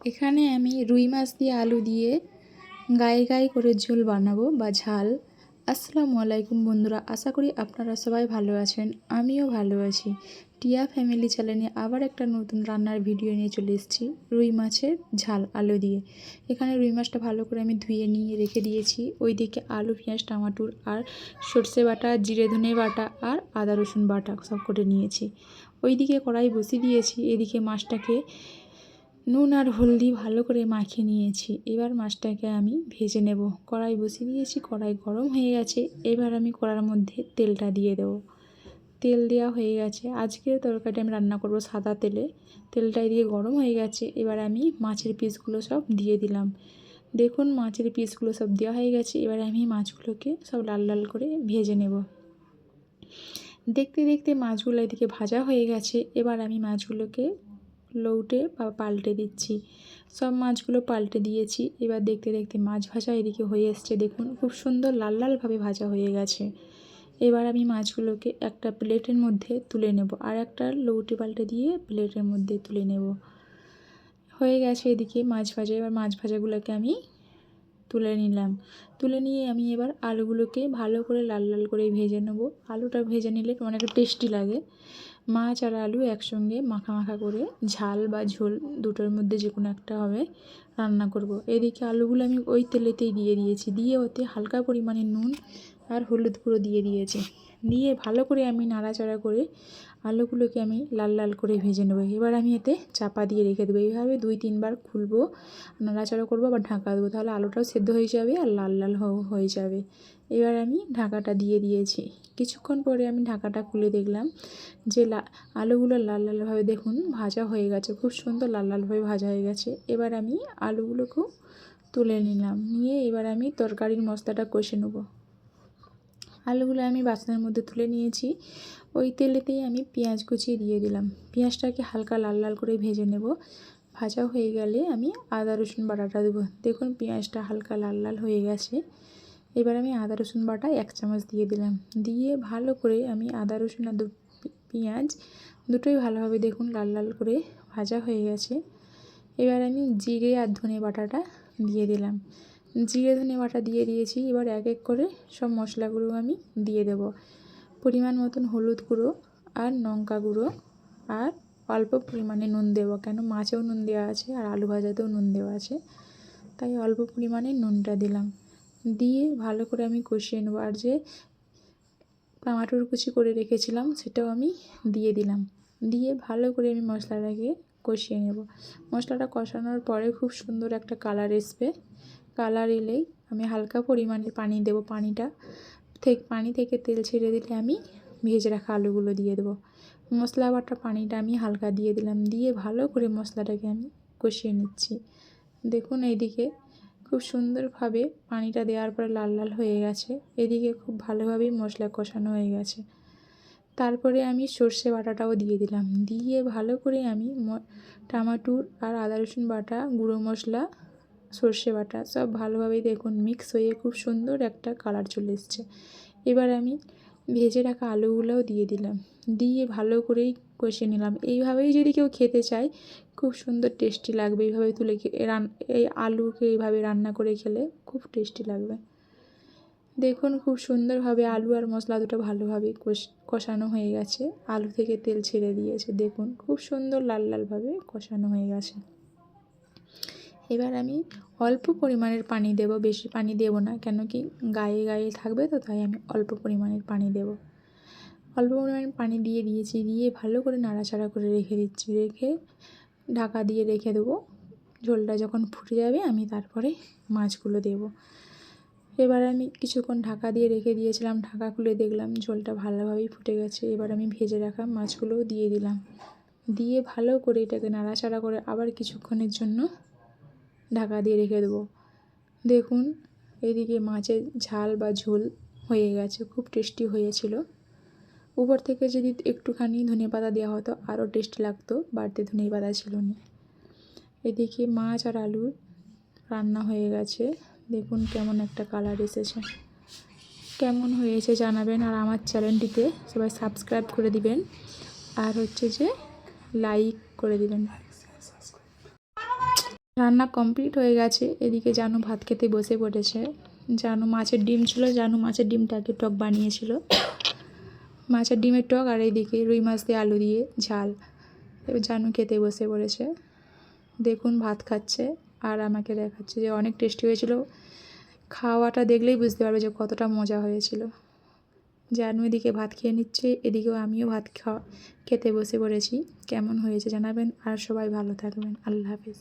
এখানে আমি রুই মাছ দিয়ে আলু দিয়ে গায়ে গায়ে করে ঝোল বানাবো বা ঝাল। আসসালামু আলাইকুম বন্ধুরা, আশা করি আপনারা সবাই ভালো আছেন। আমিও ভালো আছি। টিয়া ফ্যামিলি চ্যানেলে আবার একটা নতুন রান্নার ভিডিও নিয়ে চলে এসেছি, রুই মাছের ঝাল আলু দিয়ে। এখানে রুই মাছটা ভালো করে আমি ধুয়ে নিয়ে রেখে দিয়েছি। ওইদিকে আলু, পেঁয়াজ, টমাটোর আর সর্ষে বাটা, জিরে ধনে বাটা আর আদা রসুন বাটা সব করে নিয়েছি। ওইদিকে কড়াই বসিয়ে দিয়েছি। এদিকে মাছটাকে নুন আর হলদি ভালো করে মাখিয়ে নিয়েছি। এবার মাছটাকে আমি ভেজে নেব। কড়াই বসিয়ে দিয়েছি, কড়াই গরম হয়ে গেছে। এবার আমি কড়ার মধ্যে তেলটা দিয়ে দেব। তেল দেওয়া হয়ে গেছে। আজকের তরকারিটা আমি রান্না করব সাদা তেলে। তেলটা দিয়ে গরম হয়ে গেছে। এবার আমি মাছের পিসগুলো সব দিয়ে দিলাম। দেখুন মাছের পিসগুলো সব দেওয়া হয়ে গেছে। এবার আমি মাছগুলোকে সব লাল লাল করে ভেজে নেব। দেখতে দেখতে মাছগুলো এদিকে ভাজা হয়ে গেছে। এবার আমি মাছগুলোকে লউটে বা পাল্টে দিচ্ছি। সব মাছগুলো পাল্টে দিয়েছি। এবার দেখতে দেখতে মাছ ভাজা এদিকে হয়ে এসছে। দেখুন খুব সুন্দর লাল লালভাবে ভাজা হয়ে গেছে। এবার আমি মাছগুলোকে একটা প্লেটের মধ্যে তুলে নেব, আর একটা লউটে পাল্টে দিয়ে প্লেটের মধ্যে তুলে নেব। হয়ে গেছে এদিকে মাছ ভাজা। এবার মাছ ভাজাগুলোকে আমি তুলে নিলাম। তুলে নিয়ে আমি এবার আলুগুলোকে ভালো করে লাল লাল করে ভেজে নেব। আলুটা ভেজে নিলে অনেক টেস্টি লাগে। মাছ আর আলু একসঙ্গে মাখা মাখা করে ঝাল বা ঝোল দুটোর মধ্যে যে কোনো একটা হবে রান্না করব। এদিকে আলুগুলো আমি ওই তেলেতেই দিয়ে দিয়েছি। দিয়ে ওতে হালকা পরিমাণে নুন আর হলুদ গুঁড়ো দিয়ে দিয়েছি। দিয়ে ভালো করে আমি নাড়াচাড়া করে আলুগুলোকে আমি লাল লাল করে ভেজে নেব। এবার আমি এতে চাপা দিয়ে রেখে দেবো। এইভাবে 2-3 বার খুলবো, নাড়াচাড়া করবো, আবার ঢাকা দেবো। তাহলে আলুটাও সেদ্ধ হয়ে যাবে আর লাল লাল হয়ে যাবে। এবার আমি ঢাকাটা দিয়ে দিয়েছি। কিছুক্ষণ পরে আমি ঢাকাটা খুলে দেখলাম যে আলুগুলো লাল লালভাবে দেখুন ভাজা হয়ে গেছে। খুব সুন্দর লাল লালভাবে ভাজা হয়ে গেছে। এবার আমি আলুগুলোকেও তুলে নিলাম। নিয়ে এবার আমি তরকারির মশলাটা কষে নেব। আলুগুলো আমি বাসনের মধ্যে তুলে নিয়েছি। ওই তেলেতেই আমি পেঁয়াজ কুচিয়ে দিয়ে দিলাম। পেঁয়াজটাকে হালকা লাল লাল করে ভেজে নেব। ভাজা হয়ে গেলে আমি আদা রসুন বাটাটা দেবো। দেখুন পেঁয়াজটা হালকা লাল লাল হয়ে গেছে। এবার আমি আদা রসুন বাটা 1 চামচ দিয়ে দিলাম। দিয়ে ভালো করে আমি আদা রসুন আর পেঁয়াজ দুটোই ভালোভাবে দেখুন লাল লাল করে ভাজা হয়ে গেছে। এবার আমি জিরে আর ধনে বাটাটা দিয়ে দিলাম। জিরে ধনে বাটা দিয়ে দিয়েছি। এবার এক এক করে সব মশলাগুলো আমি দিয়ে দেব। পরিমাণ মতন হলুদ গুঁড়ো আর লঙ্কা গুঁড়ো আর অল্প পরিমাণে নুন দেবো, কেন মাছেও নুন দেওয়া আছে আর আলু ভাজাতেও নুন দেওয়া আছে, তাই অল্প পরিমাণে নুনটা দিলাম। দিয়ে ভালো করে আমি কষিয়ে নেব। আর যে টমাটোর কুচি করে রেখেছিলাম সেটাও আমি দিয়ে দিলাম। দিয়ে ভালো করে আমি মশলাটাকে কষিয়ে নেব। মশলাটা কষানোর পরে খুব সুন্দর একটা কালার আসবে। কালার এলেই আমি হালকা পরিমাণে পানি দেব। পানি থেকে তেল ছেড়ে দিলে আমি ভেজে রাখা আলুগুলো দিয়ে দেবো। মশলা বাটা পানিটা আমি হালকা দিয়ে দিলাম। দিয়ে ভালো করে মশলাটাকে আমি কষিয়ে নিচ্ছি। দেখুন এইদিকে খুব সুন্দরভাবে পানিটা দেওয়ার পরে লাল লাল হয়ে গেছে। এদিকে খুব ভালোভাবেই মশলা কষানো হয়ে গেছে। তারপরে আমি সর্ষে বাটাটাও দিয়ে দিলাম। দিয়ে ভালো করে আমি টমাটোর আর আদা রসুন বাটা, গুঁড়ো মশলা, সর্ষে বাটা সব ভালোভাবেই দেখুন মিক্স হয়ে খুব সুন্দর একটা কালার চলে এসছে। এবার আমি ভেজে রাখা আলুগুলোও দিয়ে দিলাম। দিয়ে ভালো করেই কষিয়ে নিলাম। এইভাবেই যদি কেউ খেতে চায় খুব সুন্দর টেস্টি লাগবে। এইভাবে এই আলুকে এইভাবে রান্না করে খেলে খুব টেস্টি লাগবে। দেখুন খুব সুন্দরভাবে আলু আর মশলা দুটো ভালোভাবে কষানো হয়ে গেছে। আলু থেকে তেল ছেড়ে দিয়েছে। দেখুন খুব সুন্দর লাল লালভাবে কষানো হয়ে গেছে। এবার আমি অল্প পরিমাণের পানি দেব, বেশি পানি দেব না, কেন কি গায়ে গায়ে থাকবে তো, তাই আমি অল্প পরিমাণের পানি দেব। অল্প পরিমাণে পানি দিয়ে দিয়েছি। দিয়ে ভালো করে নাড়াচাড়া করে রেখে দিচ্ছি। রেখে ঢাকা দিয়ে রেখে দেবো। ঝোলটা যখন ফুটে যাবে আমি তারপরে মাছগুলো দেব। এবার আমি কিছুক্ষণ ঢাকা দিয়ে রেখে দিয়েছিলাম। ঢাকা খুলে দেখলাম ঝোলটা ভালোভাবেই ফুটে গেছে। এবার আমি ভেজে রাখা মাছগুলোও দিয়ে দিলাম। দিয়ে ভালো করে এটাকে নাড়াচাড়া করে আবার কিছুক্ষণের জন্য ঢাকা দিয়ে রেখে দেবো। দেখুন এদিকে মাছের ঝাল বা ঝোল হয়ে গেছে। খুব টেস্টি হয়েছিল। উপর থেকে যদি একটুখানি ধনেপাতা দেওয়া হতো আরও টেস্টি লাগতো। বাড়তি ধনেপাতা ছিল না। এদিকে মাছ আর আলু রান্না হয়ে গেছে। দেখুন কেমন একটা কালার এসেছে। কেমন হয়েছে জানাবেন। আর আমার চ্যানেলটিতে সবাই সাবস্ক্রাইব করে দিবেন, আর হচ্ছে যে লাইক করে দিবেন। রান্না কমপ্লিট হয়ে গেছে। এদিকে জানু ভাত খেতে বসে পড়েছে। জানু মাছের ডিম ছিল, জানু মাছের ডিমটাকে টক বানিয়েছিল, মাছের ডিমের টক, আর এইদিকে রুই মাছ দিয়ে আলু দিয়ে ঝাল। এবার জানু খেতে বসে পড়েছে, দেখুন ভাত খাচ্ছে আর আমাকে দেখাচ্ছে যে অনেক টেস্টি হয়েছিল। খাওয়াটা দেখলেই বুঝতে পারবে যে কতটা মজা হয়েছিল। জানু এদিকে ভাত খেয়ে নিচ্ছে, এদিকেও আমিও ভাত খেতে বসে পড়েছি। কেমন হয়েছে জানাবেন আর সবাই ভালো থাকবেন। আল্লাহ হাফেজ।